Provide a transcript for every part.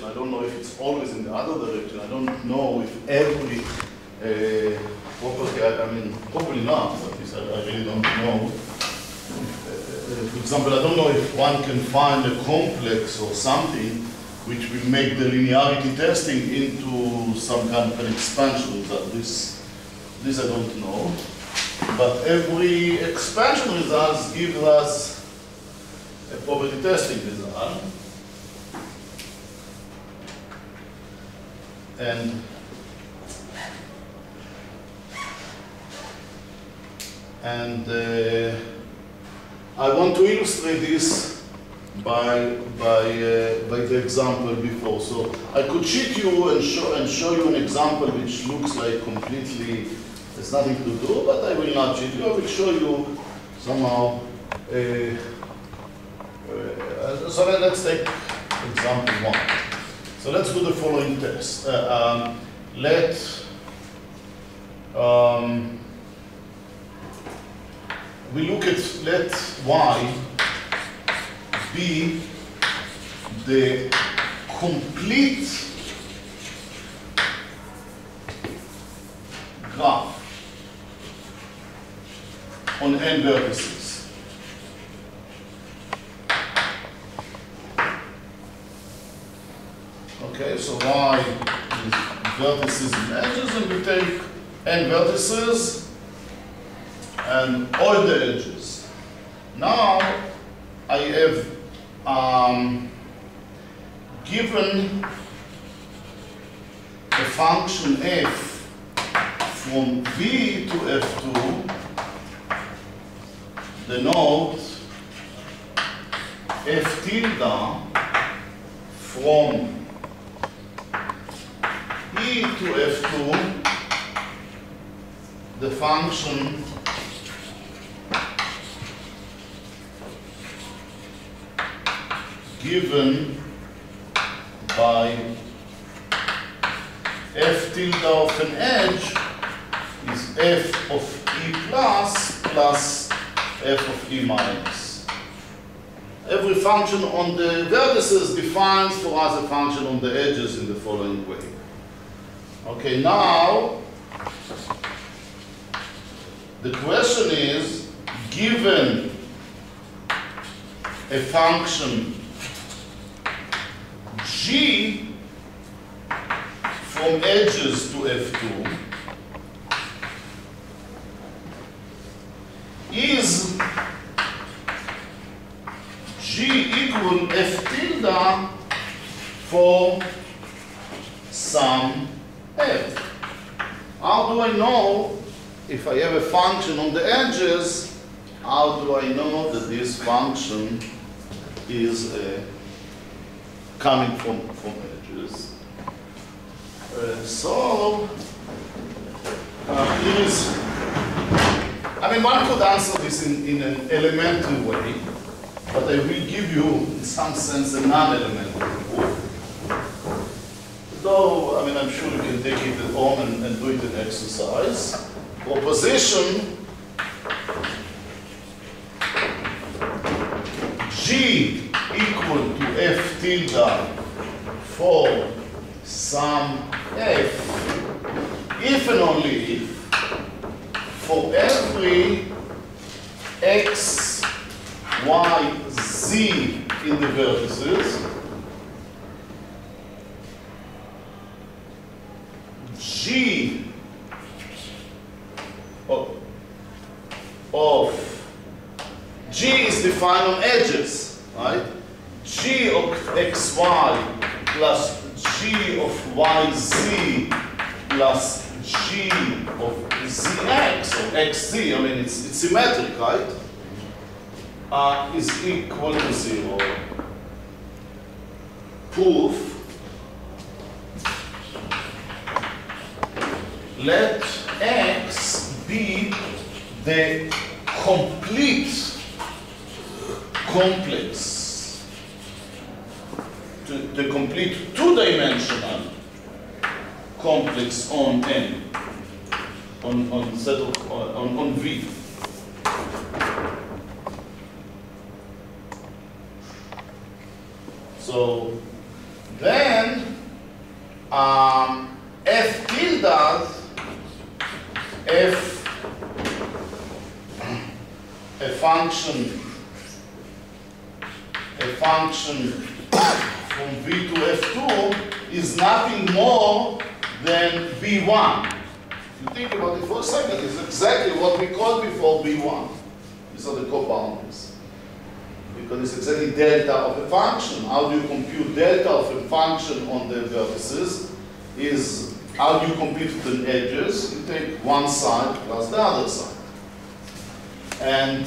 I don't know if it's always in the other direction. I don't know if every property, I mean, probably not, but this I really don't know. For example, I don't know if one can find a complex or something which will make the linearity testing into some kind of an expansion result. This I don't know. But every expansion result gives us a property testing result. And I want to illustrate this by the example before. So I could cheat you and show you an example which looks like completely there's nothing to do, but I will not cheat you. I will show you somehow. So let's take example 1. So let's do the following test. We look at let y be the complete graph on n vertices. Okay, so y is vertices and edges, and we take n vertices and all the edges. Now I have given a function f from V to F2 denote f tilde from E to F2 the function given by f tilde of an edge is f of E plus f of E minus. Every function on the vertices defines for us a function on the edges in the following way. Okay, now the question is, given a function g from edges to F2 is g equal f tilde for some f. How do I know if I have a function on the edges? How do I know that this function is coming from edges? Here is, I mean, one could answer this in an elementary way, but I will give you, in some sense, a non-elementary proof. Though, I mean, I'm sure you can take it at home and do it in exercise. Proposition G equal to f tilde for some f, if and only if, for every x, y, z in the vertices, G of G is defined on edges, right? G of xy plus G of yz plus G of zx or xz, I mean it's symmetric, right? Is equal to 0. Proof. Let x be the complete complex, the complete two-dimensional complex on n, on V. So then f tilde, f, a function from V to F2 is nothing more than B1. If you think about it for a second, it's exactly what we called before B1. These are the coboundaries. Because it's exactly delta of a function. How do you compute delta of a function on the vertices? Is how do you compute the edges? You take one side plus the other side. And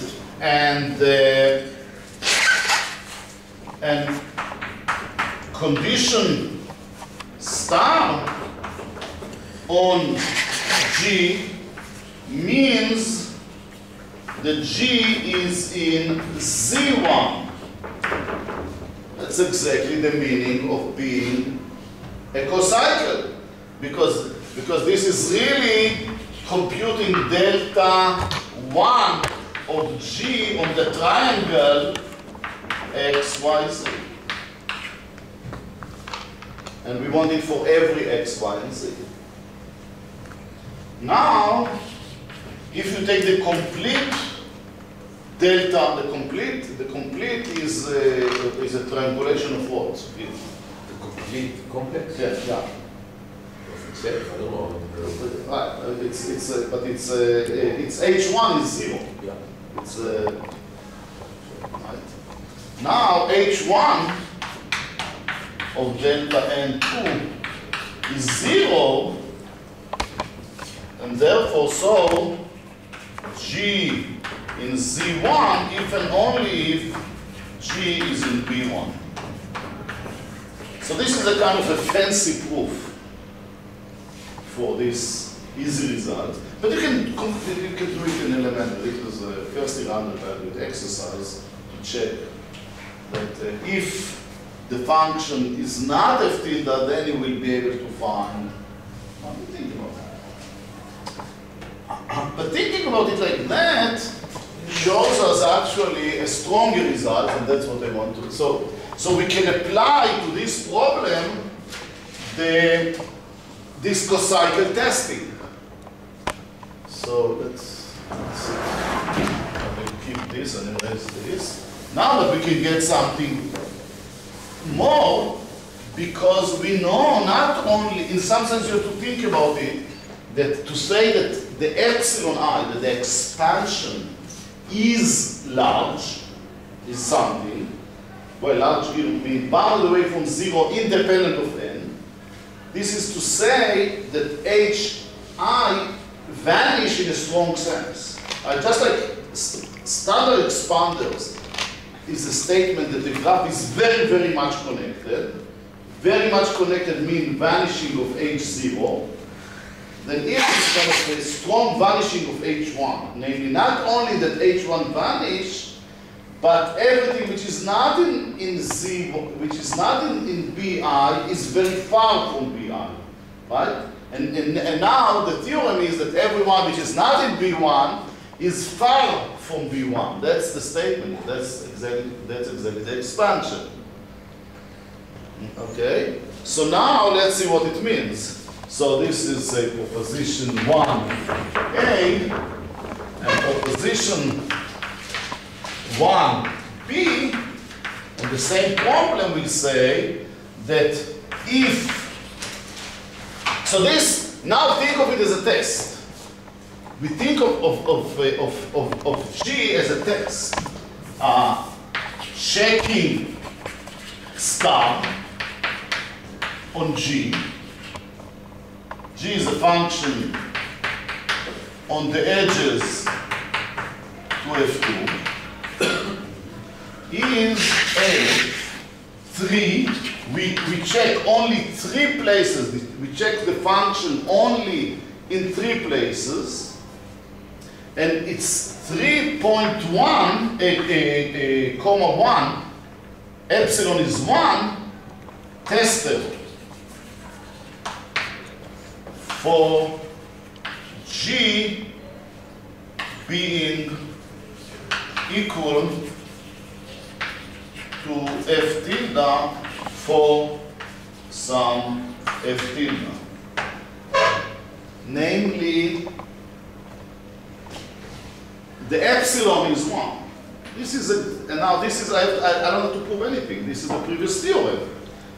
condition star on G means that G is in Z1. That's exactly the meaning of being a cocycle, because this is really computing delta 1 of G on the triangle x, y, z. And we want it for every x, y, and z. Now, if you take the complete delta, the complete is a triangulation of what? The complete complex? Yeah. I don't know. Right. It's H1 is 0. Yeah. It's right. Now H1 of delta N2 is 0, and therefore so G in Z1 if and only if G is in B1. So this is a kind of a fancy proof for this easy result. But you can do it in elementary. It was a first year undergraduate exercise to check that if the function is not f tilde, then you will be able to find. What do you think about that? But thinking about it like that shows us actually a stronger result, and that's what I want to. So we can apply to this problem this cocycle testing. So let's see. I will keep this and erase this. Now that we can get something more, because we know not only, in some sense you have to think about it, that to say that the epsilon I, that the expansion is large, is something. Well, large here means bounded away from 0 independent of n. This is to say that Hi vanish in a strong sense. Just like standard expanders is a statement that the graph is very, very much connected. Very much connected means vanishing of H0. Then if it's kind of a strong vanishing of H1, namely not only that H1 vanish, but everything which is not in Z, which is not in BI, is very far from BI, right? And now the theorem is that everyone which is not in B1 is far from B1. That's the statement. That's exactly the expansion. Okay. So now let's see what it means. So this is a proposition 1A and proposition 1B, and the same problem will say that if, so this, now think of it as a test. We think of G as a test. Checking star on G. G is a function on the edges to F2. Is a 3, we check only 3 places. We check the function only in 3 places. And it's 3.1, comma 1, epsilon is 1, tested for G being equal to F tilde for some f tilde. Namely, the epsilon is 1. This is and now this is, I don't have to prove anything. This is the previous theorem.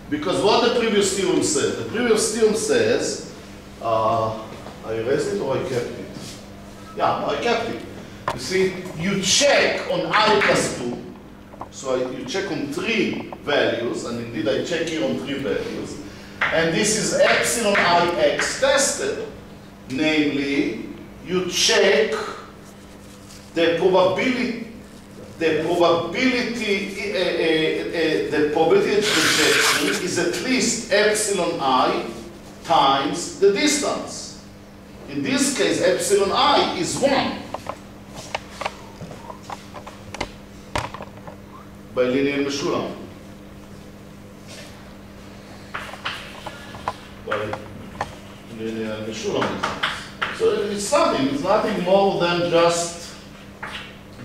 Because what the previous theorem says? The previous theorem says, I erased it or I kept it? Yeah, no, I kept it. You see, you check on I plus 2. So you check on 3 values, and indeed I check here on 3 values. And this is epsilon ix tested. Namely, you check the probability of rejection is at least epsilon I times the distance. In this case, epsilon I is 1 by linear משולם. So it's something, it's nothing more than just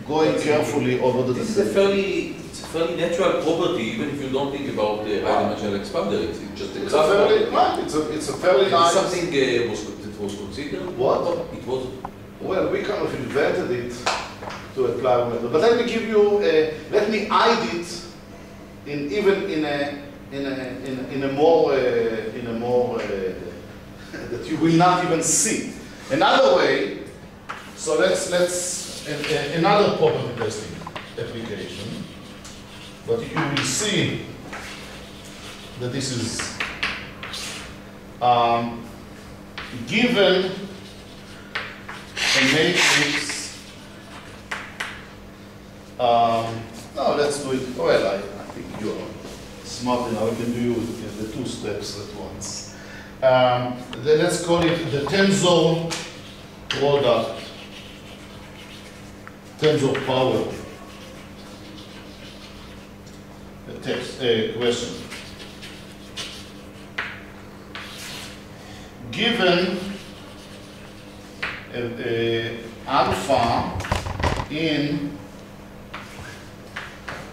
going carefully over the This is a fairly natural property, even if you don't think about the high-dimensional expander. It's just a graph. It's a fairly nice. Something that was considered. What? It was. Well, we kind of invented it to apply method. But let me give you, let me hide it in a more that you will not even see. Another way. So let's another property testing application. But you will see that this is given a matrix. No, let's do it. Well, I think you are smart enough. We can do the 2 steps at once. Then let's call it the tensor product, tensor power. Question. Given alpha in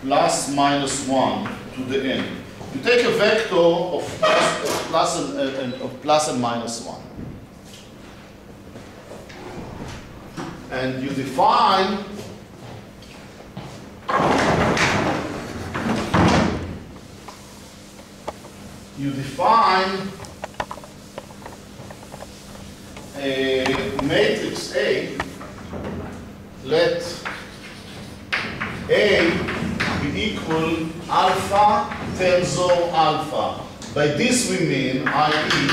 plus minus 1 to the n. You take a vector of plus and minus 1. And you define a matrix A, let A be equal alpha tensor alpha. By this we mean, i.e.,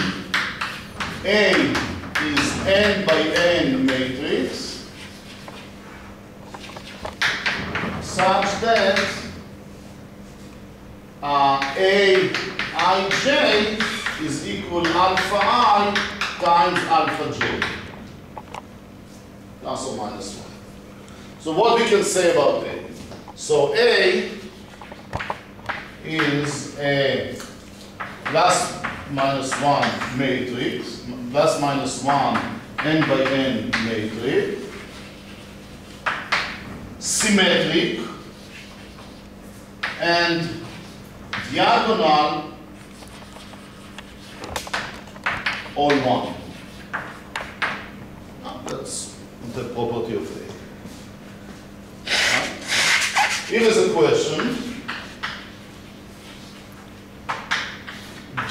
A is n by n matrix such that Aij is equal alpha I times alpha j, plus or minus 1. So what we can say about A? So A is a plus minus 1 matrix, plus minus 1 n by n matrix, symmetric, and diagonal all 1. Now that's the property of A. Here is a question.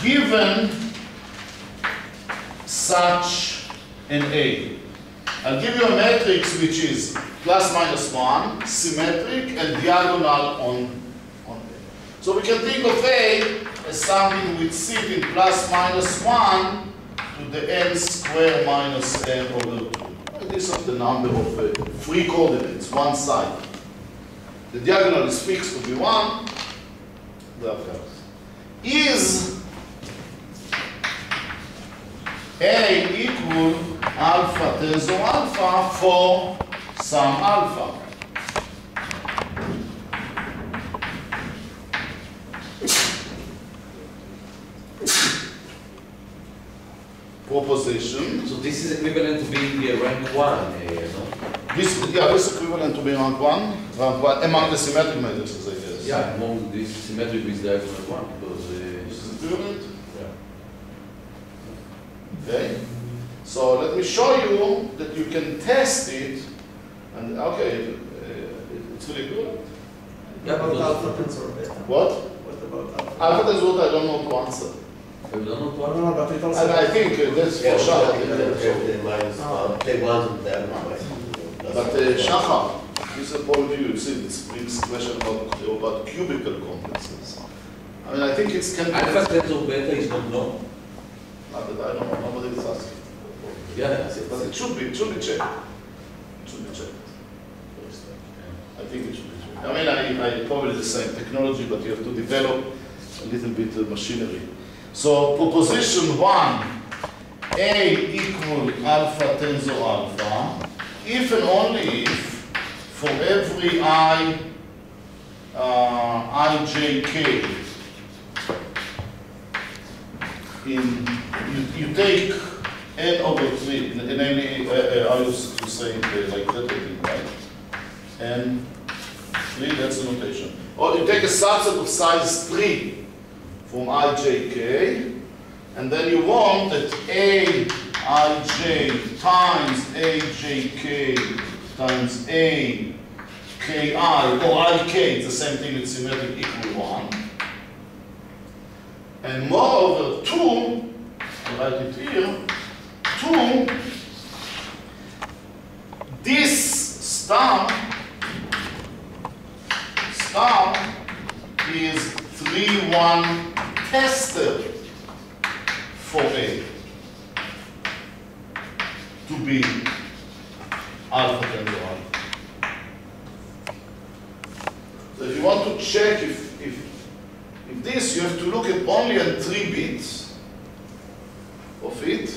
Given such an A, I'll give you a matrix which is plus minus 1, symmetric, and diagonal on A. So we can think of A as something with sit in plus minus 1 to the n square minus n over 2. This is the number of free coordinates, one side. The diagonal is fixed to be 1. Is A equal alpha tensor alpha for some alpha? Proposition. So this is equivalent to being rank 1, no? This is equivalent to being rank 1 among the symmetric matrices, I guess. Yeah, among this symmetric is diagonal 1 because this is equivalent. Okay? So let me show you that you can test it, and okay, it's really good. Yeah, About because alpha tensor beta. What? What about alpha? Alpha tensor I don't know to answer. you don't know No, what. no, but it also. And I think that's for Shachar. But Shachar, this is a point of view, you see, this brings question about cubical complexes. I mean, I think it's can be. Alpha tensor beta is not known. Not that I don't know, nobody is asking. Yeah, But it should be checked. It should be checked. I think it should be checked. I mean, I probably the same technology, but you have to develop a little bit of machinery. So proposition 1, A equal alpha tensor alpha, if and only if for every ijk you take n over 3, namely, I used to say it like that, right? And 3, that's the notation. Or you take a subset of size 3 from ijk, and then you want that aij times ajk times aki, or ik, it's the same thing with symmetric equal 1. And moreover, 2, I write it here, 2, this star is 3-1 tester for A to be alpha tensor alpha. So if you want to check if this, you have to look at only at 3 bits of it,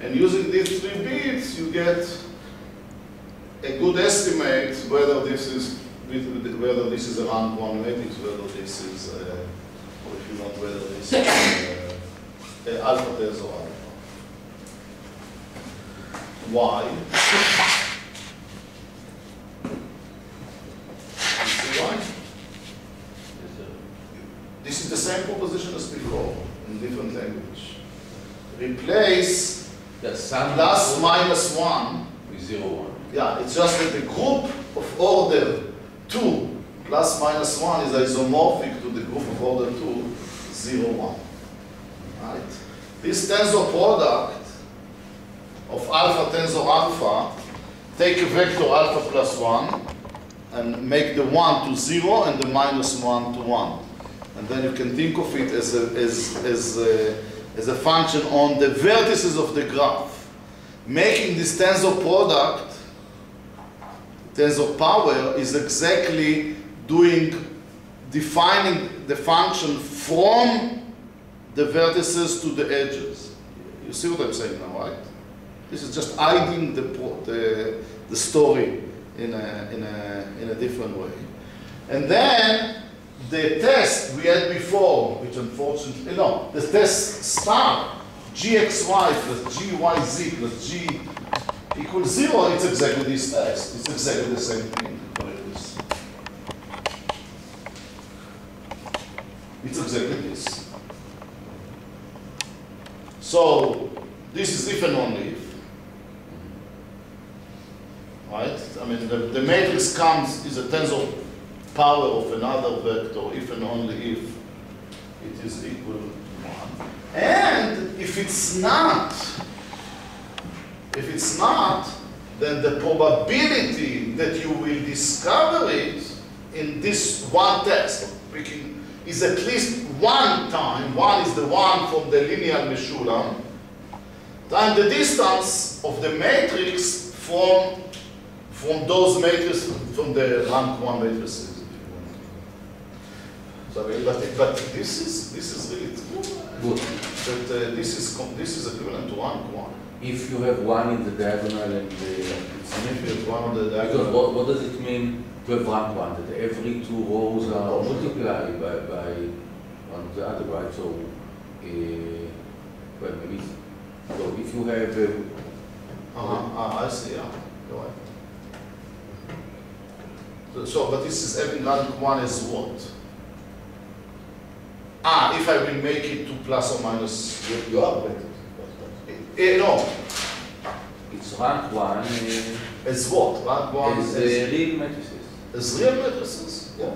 and using these 3 bits, you get a good estimate whether this is a rank 1 matrix, whether this is, or if you want, whether this is alpha tensor alpha. Why? You see why? This is the same proposition as before, in different language. Replace plus minus 1 with 0, 1. Yeah, it's just that the group of order 2 plus minus 1 is isomorphic to the group of order 2, 0, 1. Right? This tensor product of alpha tensor alpha, take a vector alpha plus 1 and make the 1 to 0 and the minus 1 to 1. And then you can think of it as a function on the vertices of the graph. Making this tensor product, tensor power, is exactly defining the function from the vertices to the edges. You see what I'm saying now, right? This is just hiding the story in a different way. And then the test we had before, which unfortunately, no, the test star, gxy plus gyz plus g equals 0, it's exactly this test. It's exactly the same thing. It's exactly this. So this is if and only if. Right? I mean, the matrix is a tensor power of another vector if and only if it is equal to 1. And if it's not, then the probability that you will discover it in this one test is at least 1 time, 1 is the 1 from the linear Meshulam, time the distance of the matrix from those matrices, from the rank 1 matrices. So, but this is really true. Good. That this is equivalent to rank 1. If you have 1 in the diagonal and And if you have 1 on the because diagonal, what does it mean to have rank 1? That every 2 rows are multiplied by one of the other, right? So, well, maybe. So if you have I see. Yeah, go ahead. So, but this is having rank 1 as what? If I will make it 2 plus or minus. You are better. No. It's rank 1 As what? Rank 1 as real matrices. as real matrices? Yeah.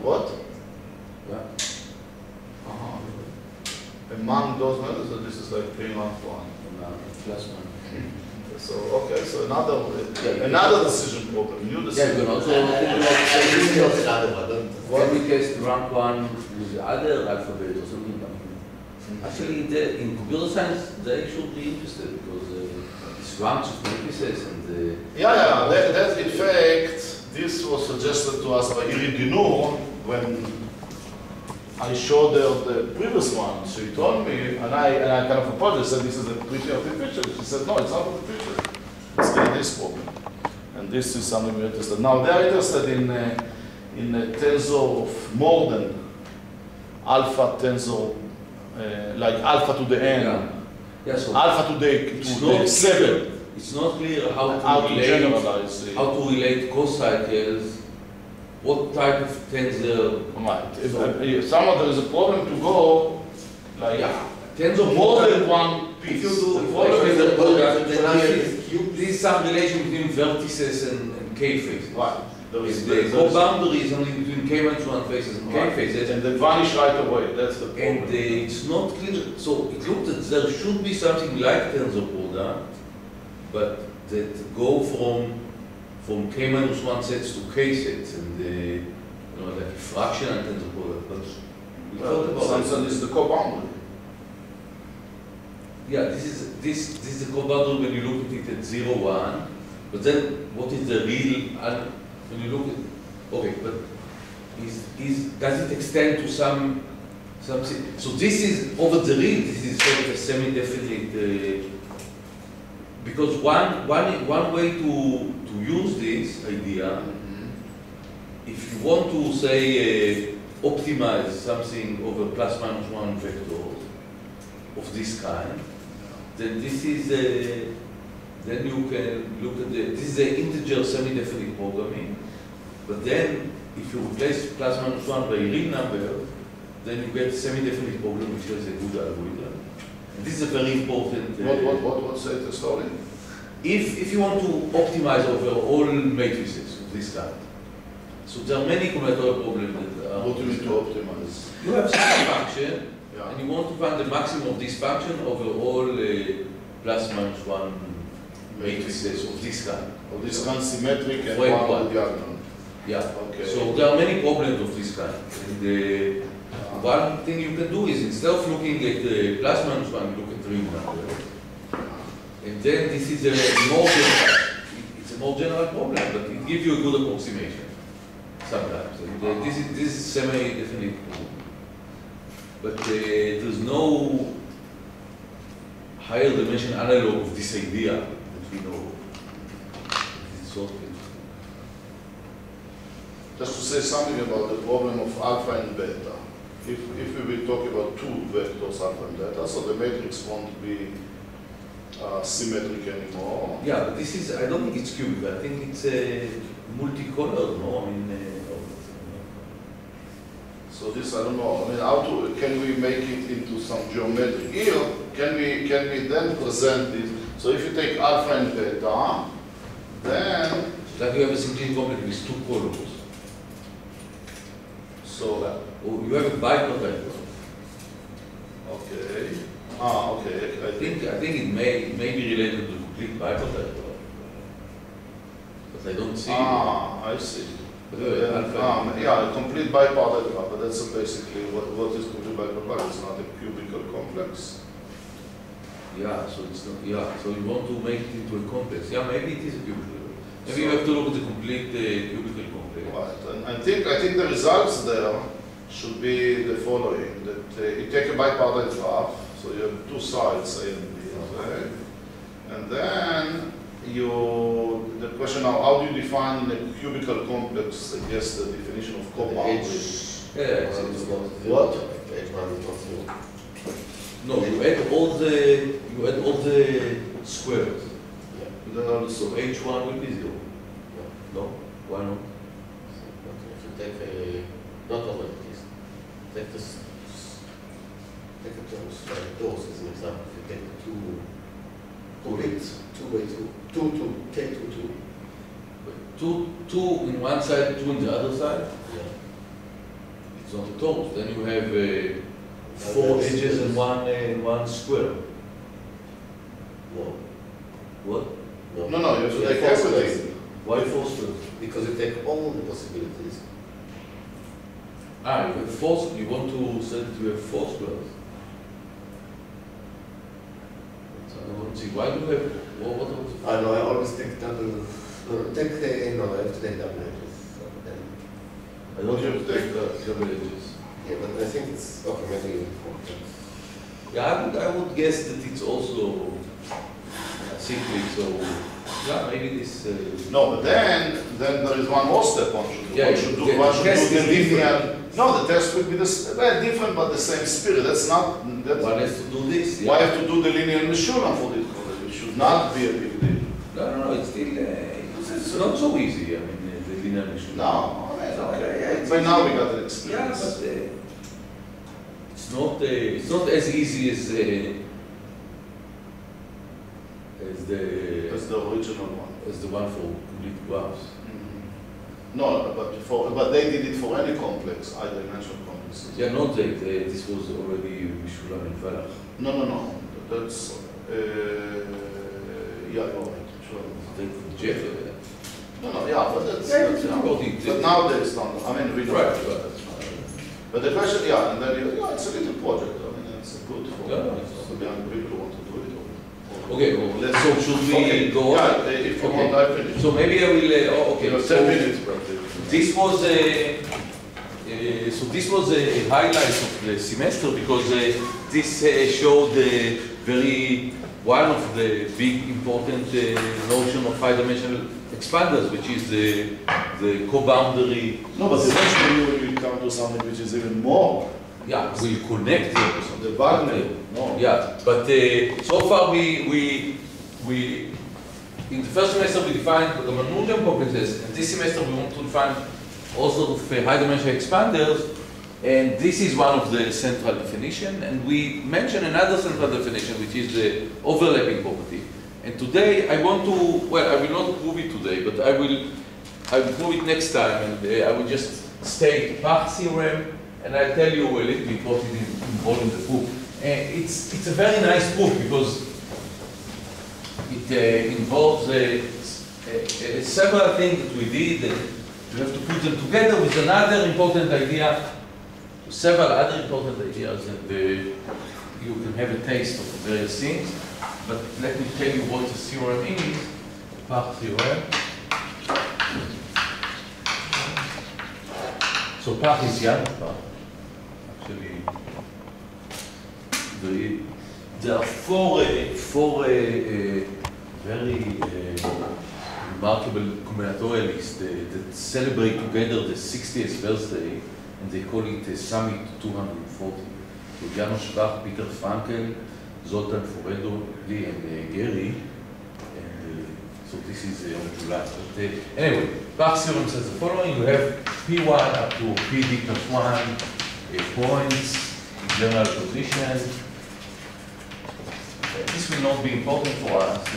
What? Yeah. Among those matrices, this is like K rank 1. Plus 1. So, okay, so another decision problem, new Yeah, you decision. can also This is not another one. can we test rank 1 with the other alphabet or something? Actually, in computer science, they should be interested because it's ranks of matrices and Yeah, that in fact, this was suggested to us by Irit Dinur when I showed her the previous one. She told me, and I kind of apologized, said this is a pretty artificial. She said, no, it's not artificial. It's still this problem. And this is something we're interested in. Now, they're interested in a tensor of more than alpha tensor, like alpha to the n, yeah, so alpha to it's the not 7. it's not clear How to generalize it. how to relate cocycles, what type of tensor. Right. If somehow there is a problem to go, like Tensor more than one If piece. you do, The if problem you is do that- the product, then this is some relation between vertices and k-faces. Right. There is The co-boundary is only between k-1 faces and Right. k-faces. And they vanish right away. That's the problem. And it's not clear, so it looked that there should be something like tensor product, but that go from k-1 sets to k sets, and like a fractional tensor product. But we thought about Samson is the co-boundary. Yeah, this is the co-boundary when you look at it at 0, 1. But then what is the real when you look at okay, but does it extend to something? So this is over the real, this is sort of a semi-definite because one way to use this idea, if you want to say optimize something over plus minus 1 vectors of this kind, then this is then you can look at this is an integer semi-definite programming, but then if you replace plus minus 1 by a real number, then you get semi-definite program which is a good algorithm. And this is a very important. What say the story? If you want to optimize over all matrices of this kind, so there are many combinatorial problems that are. What do you mean to optimize? You have some function, Yeah. and you want to find the maximum of this function over all plus minus 1 matrices of this kind. Or this kind symmetric and Wait, one what? with diagonal. Yeah. Okay. So there are many problems of this kind. And one thing you can do is instead of looking at plus minus 1, you look at real number. And then this is it's a more general problem, but it gives you a good approximation sometimes. And, this is semi-definite problem. But there's no higher dimension analog of this idea that we know. It's sort of Just to say something about the problem of alpha and beta. If we will talk about two vectors, alpha and beta, so the matrix won't be symmetric anymore. yeah, but this is, I don't think it's cubic, I think it's multicolored, no? I mean, So this, I don't know, I mean, how to, can we make it into some geometric? Here, can we then present it? So if you take alpha and beta, then, like you have a synclitic complex with two columns. so, Or you have a biquadratic. okay. Okay, I think it may be related to complete biquadratic. But I don't see. I see. But alpha. Yeah, a complete biparallel, but that's basically what is complete biparallel. It's not a cubical complex. Yeah, so it's not. Yeah, so you want to make it into a complex. Yeah, maybe it is a cubical. Maybe you have to look at the complete cubical complex. Right, and I think the results there should be the following: that you take a biparallel graph, so you have two sides A and B, okay? And then the question now, how do you define a cubical complex? I guess the definition of co-boundary. Yeah, What? H1 is not zero. no, you add all the squares. Yeah. You don't know So H1 will be 0. No? Why not? If you take not all of this, take the terms like those as an example. If you take the two complete 2 by 2, 2, take 2, 2. Two in one side, two in the other side. Yeah. It's not a torus. Then you have four that's- edges and one square. No, What? no. No, no, you have to Yeah, take four everything. squares. Why four squares? Because you take all the possibilities. Ah, you have four. You want to say that you have four squares. So I don't see. Why do you have? What was it? I know, I always take double, no, take, no, I have to take double edges. So then, I don't You have take double edges. yeah, but I think it's, okay, maybe 4. Yeah, I would guess that it's also cyclic. So yeah, maybe this. No, but then there is one more step one should do. Yeah, One should do, the one should test do the is linear. No, the test would be well, different, but the same spirit. That's not. That's, One has to do this. why have to do the linear Meshulam for this? It should not be a big deal. No, it's still. It's not so easy. I mean, the linear issue. No, I So, yeah, mean, it's by now we easy. got the Yeah, experience. but it's not as easy as That's the original one. as the one for complete graphs. No, but they did it for any complex, high-dimensional complexes. Yeah, not that this was already Mishulam and Falach. No. That's yeah, you're right. Sure. Take from Jeff. No, yeah, but that's. Yeah, that's it's important. But nowadays, not. I mean, we don't. Right. But the question, yeah, and then it's a little project. I mean, it's good for Yeah, it's- for the young people who want to do it. Okay, so should we Okay, go on? yeah, if you Okay. want, I finish. So maybe I will. Okay. You have So 10 minutes, probably. this was a highlight of the semester because this showed one of the big important notion of high-dimensional expanders, which is the co-boundary. No, but eventually you will come to something which is even more. Yeah, we connect it. The Wagner. No. Yeah, but so far we in the first semester we defined the Ramanujan complexes, and this semester we want to define all sort of high-dimensional expanders, and this is one of the central definition, and we mention another central definition, which is the overlapping property. And today I want to, well, I will not prove it today, but I will prove it next time, and I will just state Bach theorem, and I'll tell you a little bit what is involved in the proof. It's a very nice proof because it involves several things that we did. You have to put them together with another important idea, several other important ideas, and you can have a taste of various things. But let me tell you what the theorem is. Bach theorem. So Bach is young. Actually, there are four very remarkable combinatorialists that celebrate together the 60th birthday, and they call it Summit 240. So Janos Bach, Peter Frankel, Zoltan Foredo, Lee, and Gary. And so this is on July. But anyway, Bach's theorem says the following: you have P1 up to PD plus 1 points, general position. This will not be important for us.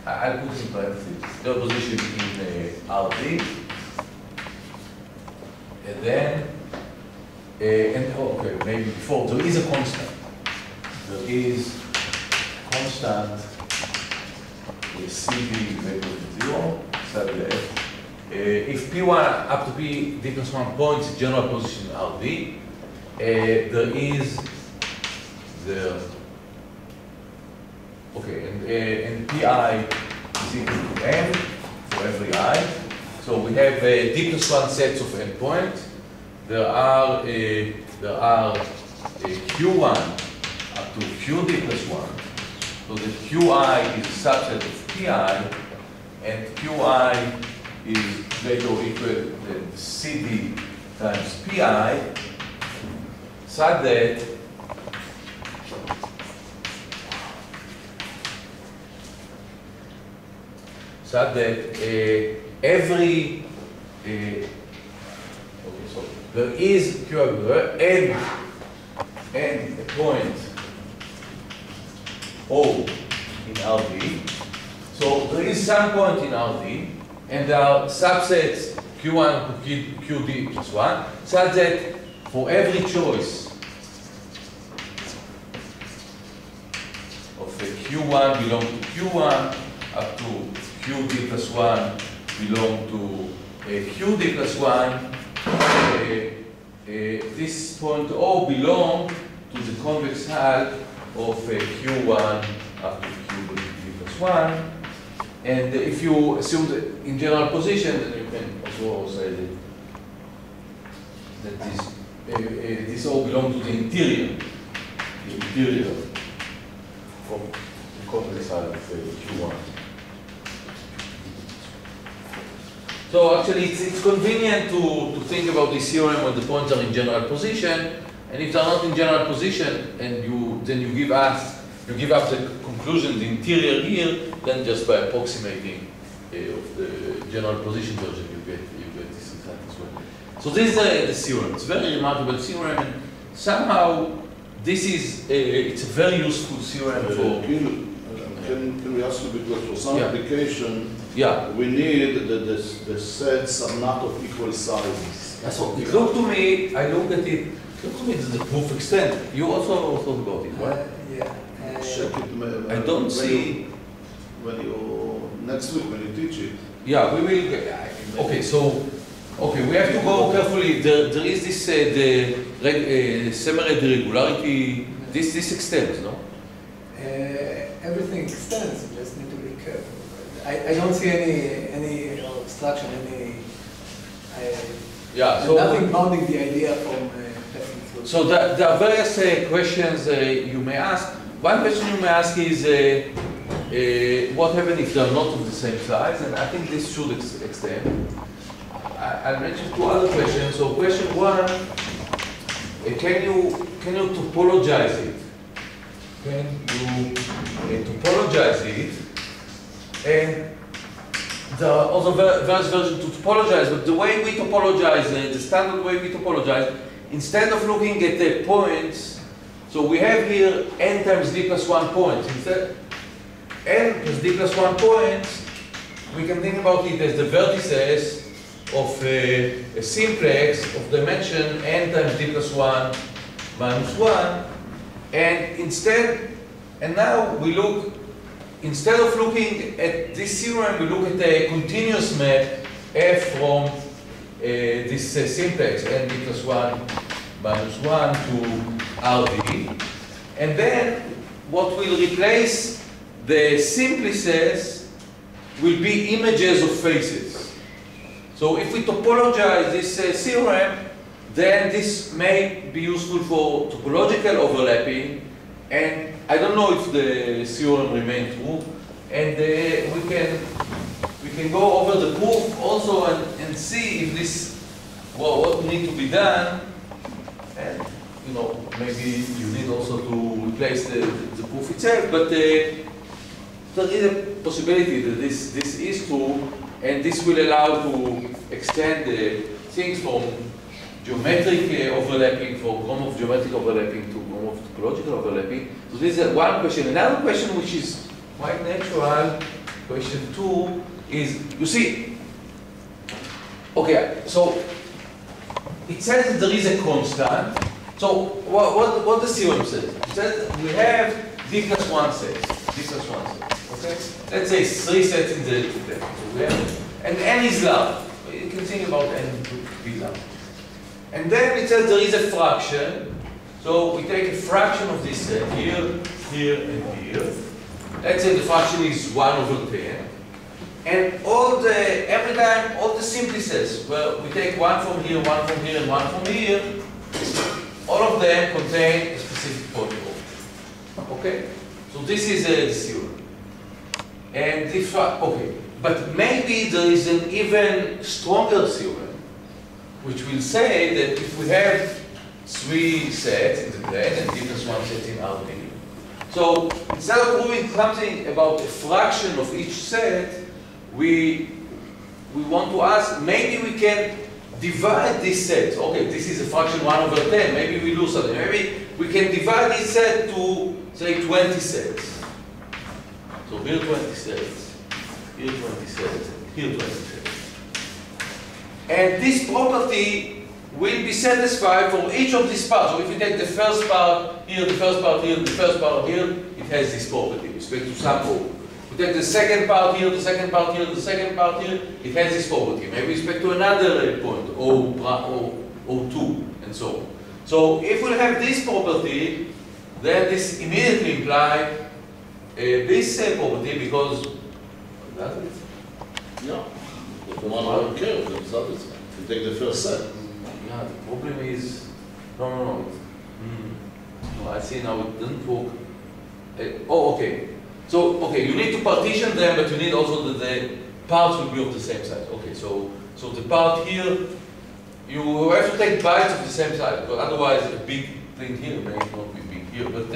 I'll put in parentheses the position in RD. And then, okay, maybe before, there is a constant. There is constant with CD equal to 0, sub F. If P1 up to P equals 1 points, general position RD, there is the okay, and Pi is equal to n for every I. So we have d plus 1 sets of endpoints. There are Q1 up to Qd plus 1. So the Qi is a subset of Pi, and Qi is greater or equal to Cd times Pi, such that every there is and a point O in RD. So there is some point in RD, and there are subsets Q1 to QD plus 1, such that for every choice of Q1 belong to Q1 up to QD plus 1 belong to QD plus 1, this point O belong to the convex hull of Q1 up to QD plus 1. And if you assume that in general position, then you can also say that this all belongs to the interior of the convex hull of Q1. So actually, it's convenient to think about this theorem when the points are in general position, and if they're not in general position, and then you give up the conclusion, the interior here, then just by approximating of the general position version, you get this result as well. So this is the theorem. It's a very remarkable theorem, and somehow this is it's a very useful theorem for. Can we ask you, because for some application, we need the sets are not of equal sizes. So it looked to me, I looked at it. Look to me, the proof extent. You also thought about it, right? Yeah. Check it. I don't see. When you next week when you teach it. Yeah, we will. Okay, so we have to go carefully. There is this the semi-regularity. This extends, no? Everything extends. You just need to be careful. I don't see any obstruction. Nothing bounding the idea from passing through. So there are various questions you may ask. One question you may ask is, what happens if they are not of the same size? And I think this should extend. I'll mention two other questions. So question one, can you topologize it? Can you topologize it? And there are also various versions to topologize, but the way we topologize, the standard way we topologize, instead of looking at the points, so we have here n times d plus 1 points. Instead, n plus d plus 1 points, we can think about it as the vertices of a simplex of dimension n times d plus 1 minus 1. And now we look, instead of looking at this theorem, we look at a continuous map f from this simplex n d plus 1 minus 1 to RD. And then what will replace the simplices will be images of faces. So if we topologize this theorem, then this may be useful for topological overlapping. And I don't know if the theorem remains true. And we can go over the proof also and see if this, what needs to be done. And maybe you need also to replace the proof itself. But there is a possibility that this is true, and this will allow to extend things from geometric overlapping, from Gromov geometric overlapping to Gromov topological overlapping. So this is one question. Another question, which is quite natural, question 2, is, you see, okay, so it says that there is a constant. So what the theorem says? It says we have d plus 1 sets, okay? Let's say 3 sets in the depth. So we have, and n is large. You can think about n to be large. And then it says there is a fraction. So we take a fraction of this set, here, here, and here. Let's say the fraction is 1/10. And every time, all the simplices, well, we take one from here, and one from here, all of them contain a specific polygon. Okay? So this is a theorem. And if, okay, but maybe there is an even stronger theorem, which will say that if we have 3 sets in the plane and d plus 1 set in RD, so instead of proving something about a fraction of each set, we want to ask, maybe we can divide this set. Okay, this is a fraction 1/10, maybe we lose something. Maybe we can divide this set to, say, 20 sets. So here 20 sets, here 20 sets, here 20 sets. And this property will be satisfied for each of these parts. So if you take the first part here, the first part here, the first part here, it has this property with respect to some O. You take the second part here, the second part here, the second part here, it has this property. Maybe with respect to another point, O2, and so on. So if we have this property, then this immediately implies this property because Yeah. But the one I don't care, the result is, you take the first set. yeah, the problem is no. No, I see now it doesn't work. Okay. So you need to partition them, but you need also that the parts will be of the same size. Okay, so the part here, you have to take bytes of the same size, because otherwise a big thing here may not be big here. But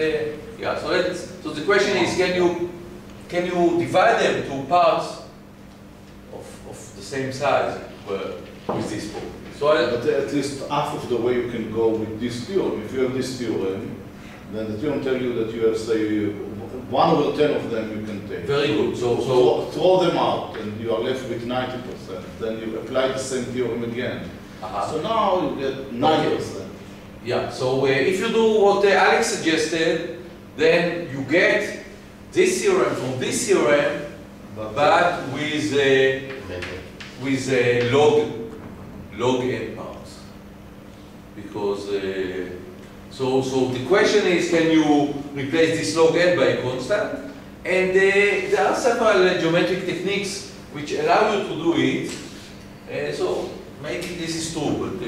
yeah, so the question is, can you divide them to parts of the same size with this property? But at least half of the way you can go with this theorem. If you have this theorem, then the theorem tells you that you have, say, 1/10 of them you can take. Very good. So throw them out, and you are left with 90%. Then you apply the same theorem again. So now you get 90%. yeah. So if you do what Alex suggested, then you get this theorem from this theorem, but with log n parts. Because so the question is, can you replace this log n by a constant? And there are several geometric techniques which allow you to do it. So maybe this is true, but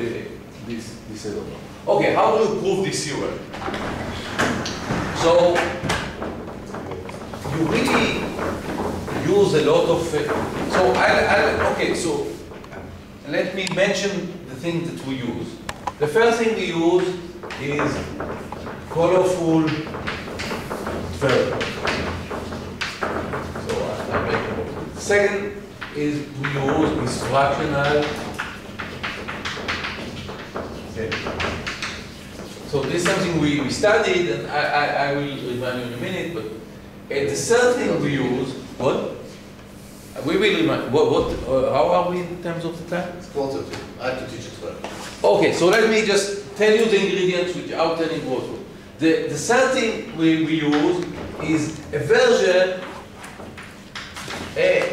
this I don't know. Okay, how do you prove this theorem? So you really use a lot of. So let me mention the things that we use. The first thing we use is colorful variables. So I make it. Second is we use fractional. Okay. So this is something we studied, and I will remind you in a minute. But the third thing we use, what? We will remind. How are we in terms of the time? It's 4:30. I have to teach at 12. Okay, so let me just tell you the ingredients without telling what. The third thing we use is a version,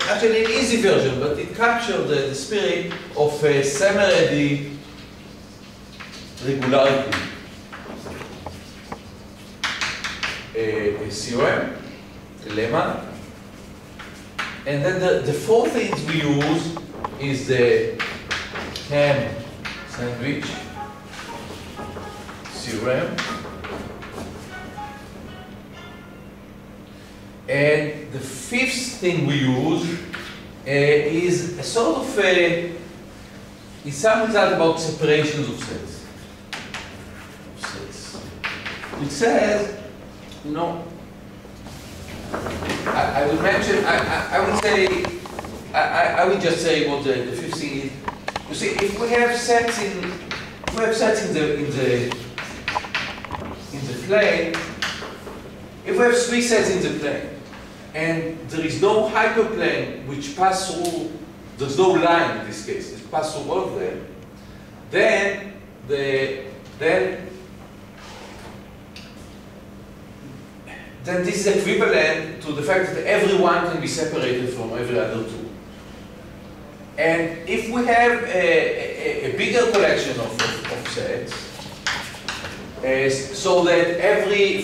actually an easy version, but it captures the spirit of semi-ready regularity theorem, lemma. And then the four things we use is the ham sandwich theorem, and the fifth thing we use is a sort of is some result about separations of sets. It says, you know, I will mention. I would say. I will just say what the fifth thing is. You see, if we have sets in the plane, if we have three sets in the plane, and there is no hyperplane which pass through, there's no line in this case, it passes through all of them, then this is equivalent to the fact that everyone can be separated from every other two. And if we have a bigger collection of sets, so that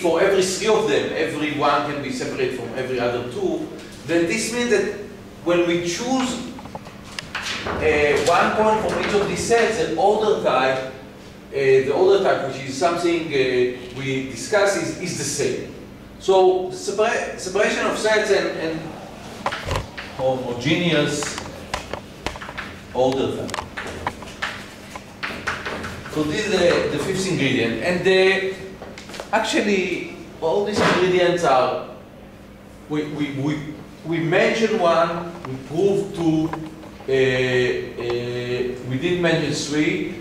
for every three of them, every one can be separated from every other two, then this means that when we choose one point from each of these sets, the order type, which is something we discuss, is the same. So the separation of sets and homogeneous order type. So this is the fifth ingredient, and actually all these ingredients are. We mentioned one. We proved two. We didn't mention three.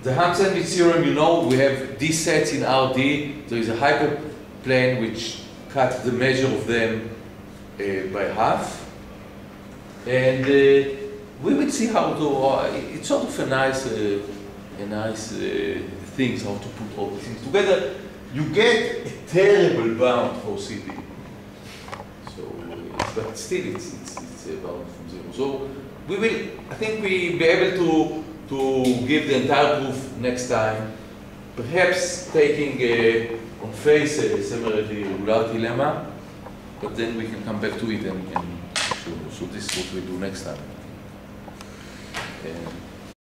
The Ham-Sandwich theorem, you know, we have these sets in RD. There is a hyperplane which cuts the measure of them by half. And we will see how to, it's sort of a nice thing, how to put all the things together. You get a terrible bound for CP. So, but still it's a bound from zero. So we will, I think we'll be able to give the entire proof next time, perhaps taking on face a similarly regularity lemma, but then we can come back to it and show. So this is what we do next time.